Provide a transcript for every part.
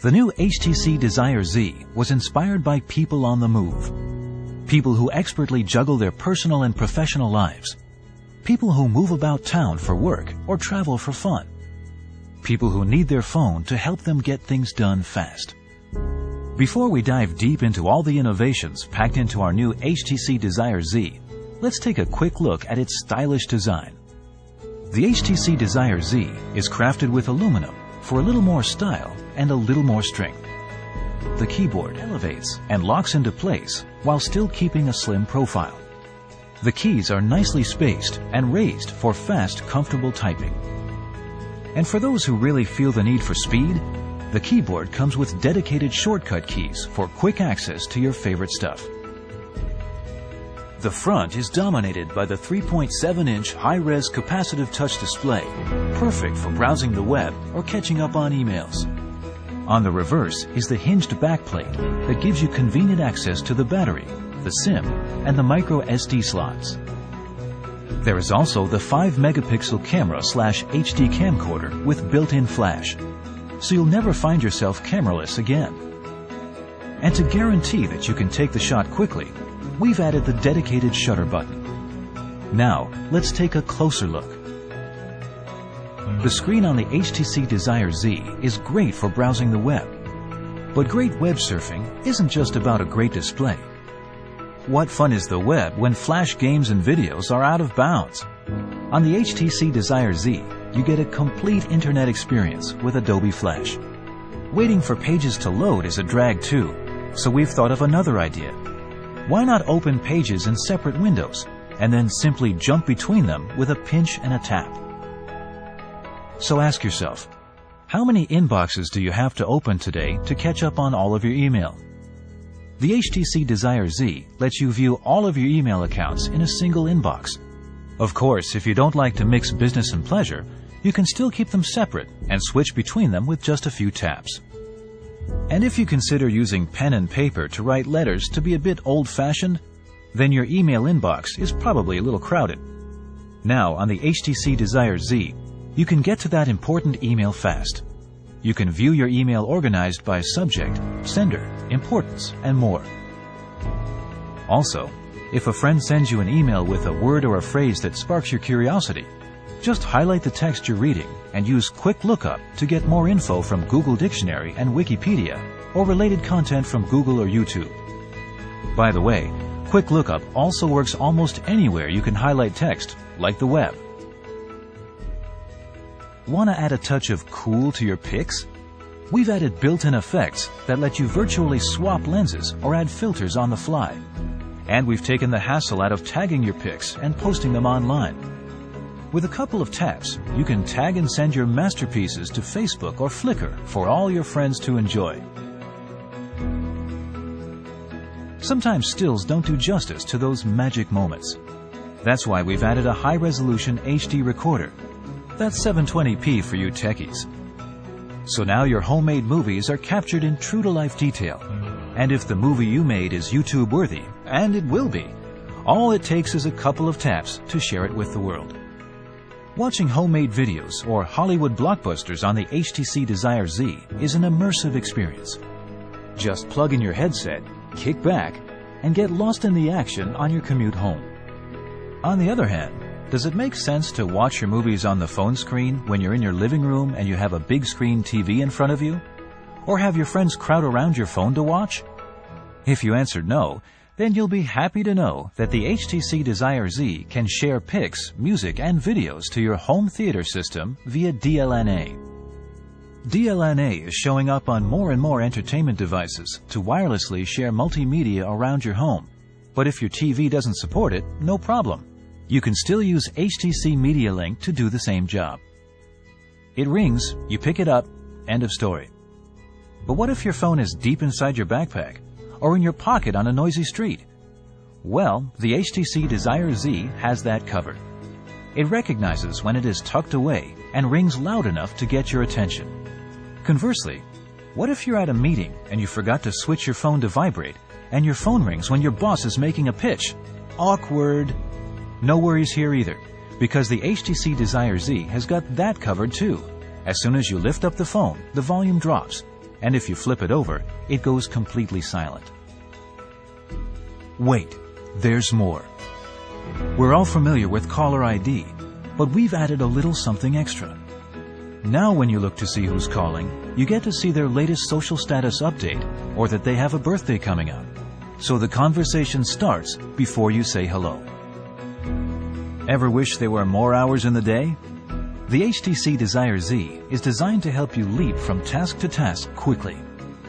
The new HTC Desire Z was inspired by people on the move. People who expertly juggle their personal and professional lives. People who move about town for work or travel for fun. People who need their phone to help them get things done fast. Before we dive deep into all the innovations packed into our new HTC Desire Z, let's take a quick look at its stylish design. The HTC Desire Z is crafted with aluminum for a little more style and a little more strength. The keyboard elevates and locks into place while still keeping a slim profile. The keys are nicely spaced and raised for fast, comfortable typing. And for those who really feel the need for speed, the keyboard comes with dedicated shortcut keys for quick access to your favorite stuff. The front is dominated by the 3.7-inch high-res capacitive touch display, perfect for browsing the web or catching up on emails. On the reverse is the hinged backplate that gives you convenient access to the battery, the SIM, and the micro SD slots. There is also the 5-megapixel camera/HD camcorder with built-in flash, so you'll never find yourself cameraless again. And to guarantee that you can take the shot quickly, we've added the dedicated shutter button. Now, let's take a closer look. The screen on the HTC Desire Z is great for browsing the web. But great web surfing isn't just about a great display. What fun is the web when flash games and videos are out of bounds? On the HTC Desire Z, you get a complete internet experience with Adobe Flash. Waiting for pages to load is a drag too, so we've thought of another idea. Why not open pages in separate windows and then simply jump between them with a pinch and a tap? So ask yourself, how many inboxes do you have to open today to catch up on all of your email? The HTC Desire Z lets you view all of your email accounts in a single inbox. Of course, if you don't like to mix business and pleasure, you can still keep them separate and switch between them with just a few taps. And if you consider using pen and paper to write letters to be a bit old-fashioned, then your email inbox is probably a little crowded. Now, on the HTC Desire Z, you can get to that important email fast. You can view your email organized by subject, sender, importance, and more. Also, if a friend sends you an email with a word or a phrase that sparks your curiosity, just highlight the text you're reading and use Quick Lookup to get more info from Google Dictionary and Wikipedia or related content from Google or YouTube. By the way, Quick Lookup also works almost anywhere you can highlight text, like the web. Want to add a touch of cool to your pics? We've added built-in effects that let you virtually swap lenses or add filters on the fly. And we've taken the hassle out of tagging your pics and posting them online. With a couple of taps, you can tag and send your masterpieces to Facebook or Flickr for all your friends to enjoy. Sometimes stills don't do justice to those magic moments. That's why we've added a high-resolution HD recorder. That's 720p for you techies. So now your homemade movies are captured in true-to-life detail. And if the movie you made is YouTube-worthy, and it will be, all it takes is a couple of taps to share it with the world. Watching homemade videos or Hollywood blockbusters on the HTC Desire Z is an immersive experience. Just plug in your headset, kick back, and get lost in the action on your commute home. On the other hand, does it make sense to watch your movies on the phone screen when you're in your living room and you have a big screen TV in front of you? Or have your friends crowd around your phone to watch? If you answered no, then you'll be happy to know that the HTC Desire Z can share pics, music, and videos to your home theater system via DLNA. DLNA is showing up on more and more entertainment devices to wirelessly share multimedia around your home. But if your TV doesn't support it, no problem. You can still use HTC Media Link to do the same job. It rings, you pick it up, end of story. But what if your phone is deep inside your backpack or in your pocket on a noisy street? Well, the HTC Desire Z has that covered. It recognizes when it is tucked away and rings loud enough to get your attention. Conversely, what if you're at a meeting and you forgot to switch your phone to vibrate and your phone rings when your boss is making a pitch? Awkward. No worries here either, because the HTC Desire Z has got that covered too. As soon as you lift up the phone, the volume drops, and if you flip it over, it goes completely silent. Wait, there's more. We're all familiar with caller ID, but we've added a little something extra. Now when you look to see who's calling, you get to see their latest social status update or that they have a birthday coming up. So the conversation starts before you say hello. Ever wish there were more hours in the day? The HTC Desire Z is designed to help you leap from task to task quickly,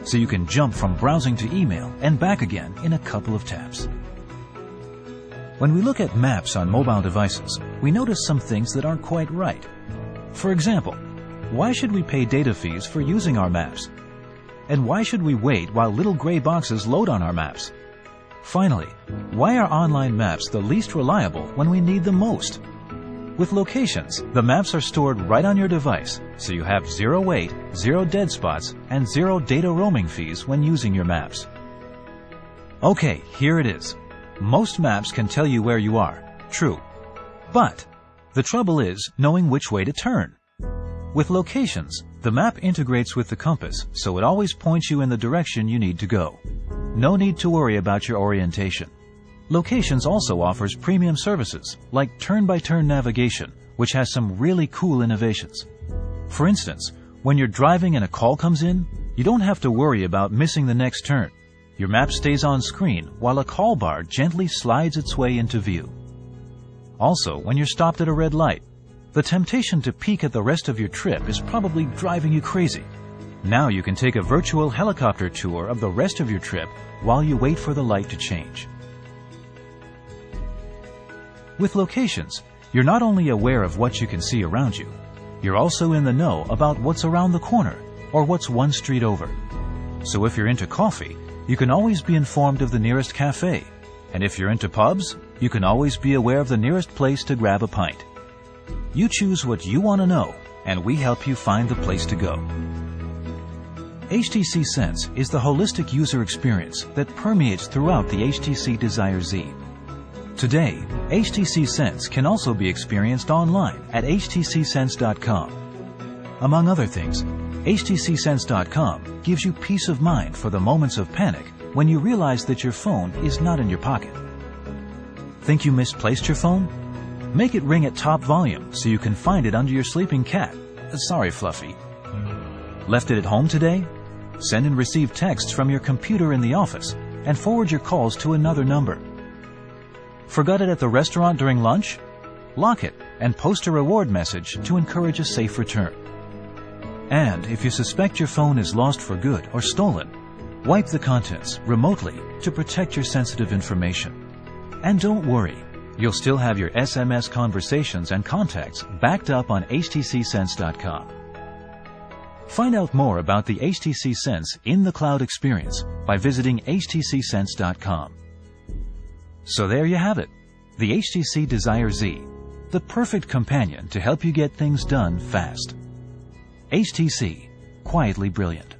so you can jump from browsing to email and back again in a couple of taps. When we look at maps on mobile devices, we notice some things that aren't quite right. For example, why should we pay data fees for using our maps? And why should we wait while little gray boxes load on our maps? Finally, why are online maps the least reliable when we need them most? With locations, the maps are stored right on your device, so you have zero wait, zero dead spots, and zero data roaming fees when using your maps. Okay, here it is. Most maps can tell you where you are, true. But the trouble is knowing which way to turn. With locations, the map integrates with the compass, so it always points you in the direction you need to go. No need to worry about your orientation. Locations also offers premium services like turn-by-turn navigation, which has some really cool innovations. For instance, when you're driving and a call comes in, you don't have to worry about missing the next turn. Your map stays on screen while a call bar gently slides its way into view. Also, when you're stopped at a red light, the temptation to peek at the rest of your trip is probably driving you crazy. Now you can take a virtual helicopter tour of the rest of your trip while you wait for the light to change. With locations, you're not only aware of what you can see around you, you're also in the know about what's around the corner or what's one street over. So if you're into coffee, you can always be informed of the nearest cafe. And if you're into pubs, you can always be aware of the nearest place to grab a pint. You choose what you want to know, and we help you find the place to go. HTC Sense is the holistic user experience that permeates throughout the HTC Desire Z. Today, HTC Sense can also be experienced online at htcsense.com. Among other things, htcsense.com gives you peace of mind for the moments of panic when you realize that your phone is not in your pocket. Think you misplaced your phone? Make it ring at top volume so you can find it under your sleeping cat. Sorry, Fluffy. Left it at home today? Send and receive texts from your computer in the office and forward your calls to another number. Forgot it at the restaurant during lunch? Lock it and post a reward message to encourage a safe return. And if you suspect your phone is lost for good or stolen, wipe the contents remotely to protect your sensitive information. And don't worry, you'll still have your SMS conversations and contacts backed up on htcsense.com. Find out more about the HTC Sense in the cloud experience by visiting htcsense.com. So there you have it, the HTC Desire Z, the perfect companion to help you get things done fast. HTC, quietly brilliant.